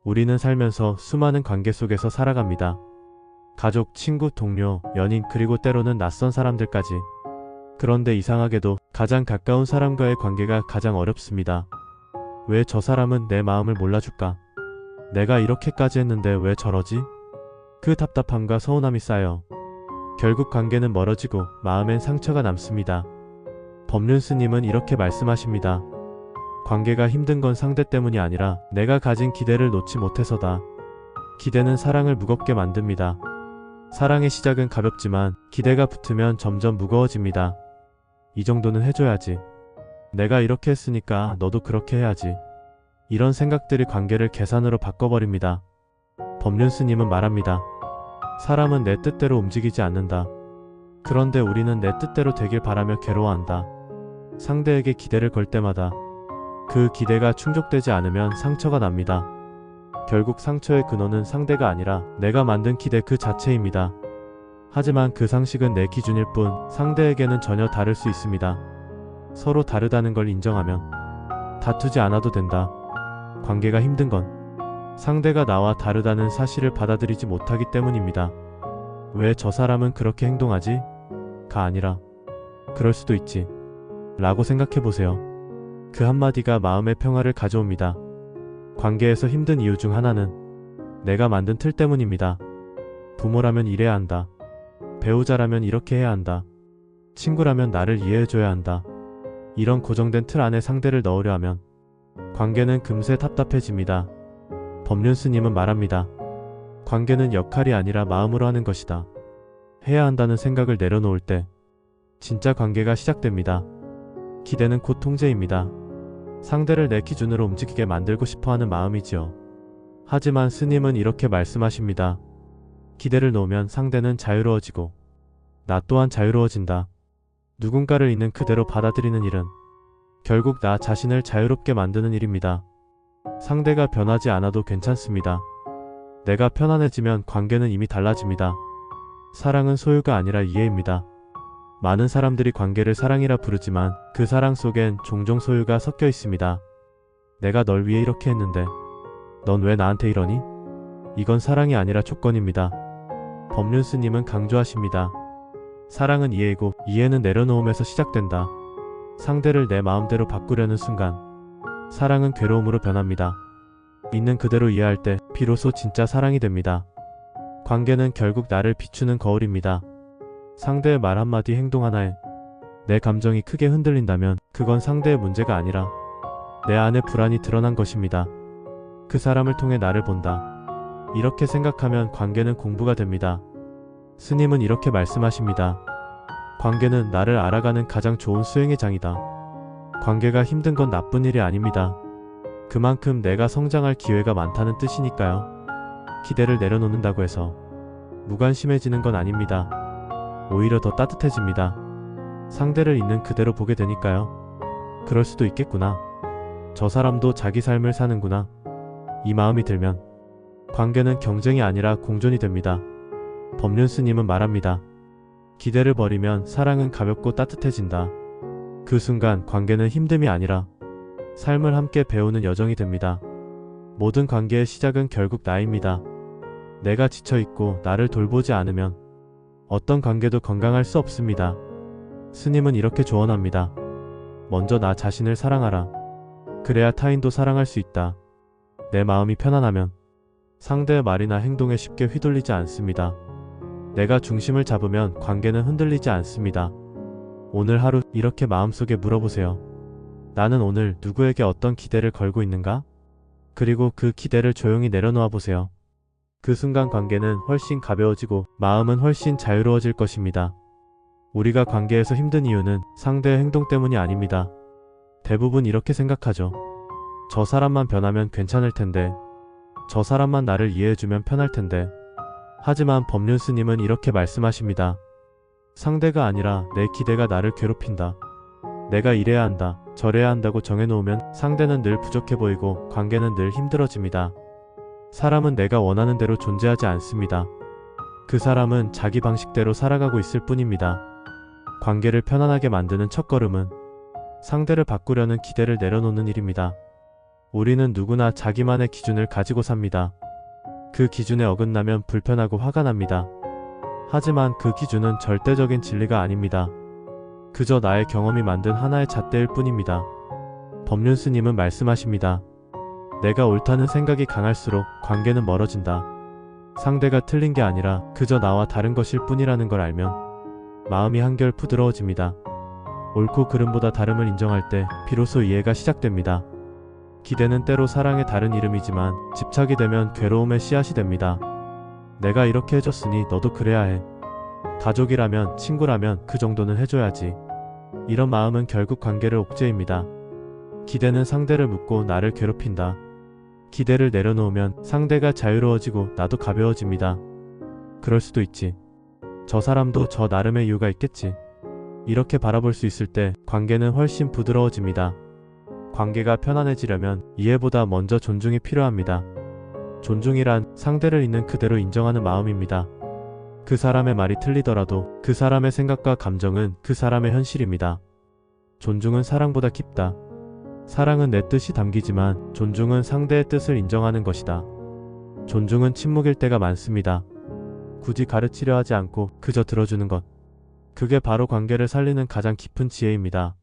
우리는 살면서 수많은 관계 속에서 살아갑니다. 가족, 친구, 동료, 연인, 그리고 때로는 낯선 사람들까지. 그런데 이상하게도 가장 가까운 사람과의 관계가 가장 어렵습니다. 왜 저 사람은 내 마음을 몰라줄까? 내가 이렇게까지 했는데 왜 저러지? 그 답답함과 서운함이 쌓여 결국 관계는 멀어지고 마음엔 상처가 남습니다. 법륜 스님은 이렇게 말씀하십니다. 관계가 힘든 건 상대 때문이 아니라 내가 가진 기대를 놓지 못해서다. 기대는 사랑을 무겁게 만듭니다. 사랑의 시작은 가볍지만 기대가 붙으면 점점 무거워집니다. 이 정도는 해줘야지. 내가 이렇게 했으니까 너도 그렇게 해야지. 이런 생각들이 관계를 계산으로 바꿔버립니다. 법륜 스님은 말합니다. 사람은 내 뜻대로 움직이지 않는다. 그런데 우리는 내 뜻대로 되길 바라며 괴로워한다. 상대에게 기대를 걸 때마다 그 기대가 충족되지 않으면 상처가 납니다. 결국 상처의 근원은 상대가 아니라 내가 만든 기대 그 자체입니다. 하지만 그 상식은 내 기준일 뿐 상대에게는 전혀 다를 수 있습니다. 서로 다르다는 걸 인정하면 다투지 않아도 된다. 관계가 힘든 건 상대가 나와 다르다는 사실을 받아들이지 못하기 때문입니다. 왜 저 사람은 그렇게 행동하지? 가 아니라 그럴 수도 있지 라고 생각해보세요. 그 한마디가 마음의 평화를 가져옵니다. 관계에서 힘든 이유 중 하나는 내가 만든 틀 때문입니다. 부모라면 이래야 한다. 배우자라면 이렇게 해야 한다. 친구라면 나를 이해해줘야 한다. 이런 고정된 틀 안에 상대를 넣으려 하면 관계는 금세 답답해집니다. 법륜 스님은 말합니다. 관계는 역할이 아니라 마음으로 하는 것이다. 해야 한다는 생각을 내려놓을 때 진짜 관계가 시작됩니다. 기대는 곧 통제입니다. 상대를 내 기준으로 움직이게 만들고 싶어하는 마음이지요. 하지만 스님은 이렇게 말씀하십니다. 기대를 놓으면 상대는 자유로워지고 나 또한 자유로워진다. 누군가를 있는 그대로 받아들이는 일은 결국 나 자신을 자유롭게 만드는 일입니다. 상대가 변하지 않아도 괜찮습니다. 내가 편안해지면 관계는 이미 달라집니다. 사랑은 소유가 아니라 이해입니다. 많은 사람들이 관계를 사랑이라 부르지만 그 사랑 속엔 종종 소유가 섞여 있습니다. 내가 널 위해 이렇게 했는데 넌 왜 나한테 이러니? 이건 사랑이 아니라 조건입니다. 법륜 스님은 강조하십니다. 사랑은 이해이고 이해는 내려놓음에서 시작된다. 상대를 내 마음대로 바꾸려는 순간 사랑은 괴로움으로 변합니다. 있는 그대로 이해할 때 비로소 진짜 사랑이 됩니다. 관계는 결국 나를 비추는 거울입니다. 상대의 말 한마디 행동 하나에 내 감정이 크게 흔들린다면 그건 상대의 문제가 아니라 내 안에 불안이 드러난 것입니다. 그 사람을 통해 나를 본다. 이렇게 생각하면 관계는 공부가 됩니다. 스님은 이렇게 말씀하십니다. 관계는 나를 알아가는 가장 좋은 수행의 장이다. 관계가 힘든 건 나쁜 일이 아닙니다. 그만큼 내가 성장할 기회가 많다는 뜻이니까요. 기대를 내려놓는다고 해서 무관심해지는 건 아닙니다. 오히려 더 따뜻해집니다. 상대를 있는 그대로 보게 되니까요. 그럴 수도 있겠구나. 저 사람도 자기 삶을 사는구나. 이 마음이 들면 관계는 경쟁이 아니라 공존이 됩니다. 법륜 스님은 말합니다. 기대를 버리면 사랑은 가볍고 따뜻해진다. 그 순간 관계는 힘듦이 아니라 삶을 함께 배우는 여정이 됩니다. 모든 관계의 시작은 결국 나입니다. 내가 지쳐있고 나를 돌보지 않으면 어떤 관계도 건강할 수 없습니다. 스님은 이렇게 조언합니다. 먼저 나 자신을 사랑하라. 그래야 타인도 사랑할 수 있다. 내 마음이 편안하면 상대의 말이나 행동에 쉽게 휘둘리지 않습니다. 내가 중심을 잡으면 관계는 흔들리지 않습니다. 오늘 하루 이렇게 마음속에 물어보세요. 나는 오늘 누구에게 어떤 기대를 걸고 있는가? 그리고 그 기대를 조용히 내려놓아 보세요. 그 순간 관계는 훨씬 가벼워지고 마음은 훨씬 자유로워질 것입니다. 우리가 관계에서 힘든 이유는 상대의 행동 때문이 아닙니다. 대부분 이렇게 생각하죠. 저 사람만 변하면 괜찮을 텐데, 저 사람만 나를 이해해주면 편할 텐데. 하지만 법륜 스님은 이렇게 말씀하십니다. 상대가 아니라 내 기대가 나를 괴롭힌다. 내가 이래야 한다, 저래야 한다고 정해놓으면 상대는 늘 부족해 보이고 관계는 늘 힘들어집니다. 사람은 내가 원하는 대로 존재하지 않습니다. 그 사람은 자기 방식대로 살아가고 있을 뿐입니다. 관계를 편안하게 만드는 첫걸음은 상대를 바꾸려는 기대를 내려놓는 일입니다. 우리는 누구나 자기만의 기준을 가지고 삽니다. 그 기준에 어긋나면 불편하고 화가 납니다. 하지만 그 기준은 절대적인 진리가 아닙니다. 그저 나의 경험이 만든 하나의 잣대일 뿐입니다. 법륜 스님은 말씀하십니다. 내가 옳다는 생각이 강할수록 관계는 멀어진다. 상대가 틀린 게 아니라 그저 나와 다른 것일 뿐이라는 걸 알면 마음이 한결 부드러워집니다. 옳고 그름보다 다름을 인정할 때 비로소 이해가 시작됩니다. 기대는 때로 사랑의 다른 이름이지만 집착이 되면 괴로움의 씨앗이 됩니다. 내가 이렇게 해줬으니 너도 그래야 해. 가족이라면, 친구라면 그 정도는 해줘야지. 이런 마음은 결국 관계를 옥죄입니다. 기대는 상대를 묻고 나를 괴롭힌다. 기대를 내려놓으면 상대가 자유로워지고 나도 가벼워집니다. 그럴 수도 있지. 저 사람도 저 나름의 이유가 있겠지. 이렇게 바라볼 수 있을 때 관계는 훨씬 부드러워집니다. 관계가 편안해지려면 이해보다 먼저 존중이 필요합니다. 존중이란 상대를 있는 그대로 인정하는 마음입니다. 그 사람의 말이 틀리더라도 그 사람의 생각과 감정은 그 사람의 현실입니다. 존중은 사랑보다 깊다. 사랑은 내 뜻이 담기지만 존중은 상대의 뜻을 인정하는 것이다. 존중은 침묵일 때가 많습니다. 굳이 가르치려 하지 않고 그저 들어주는 것. 그게 바로 관계를 살리는 가장 깊은 지혜입니다.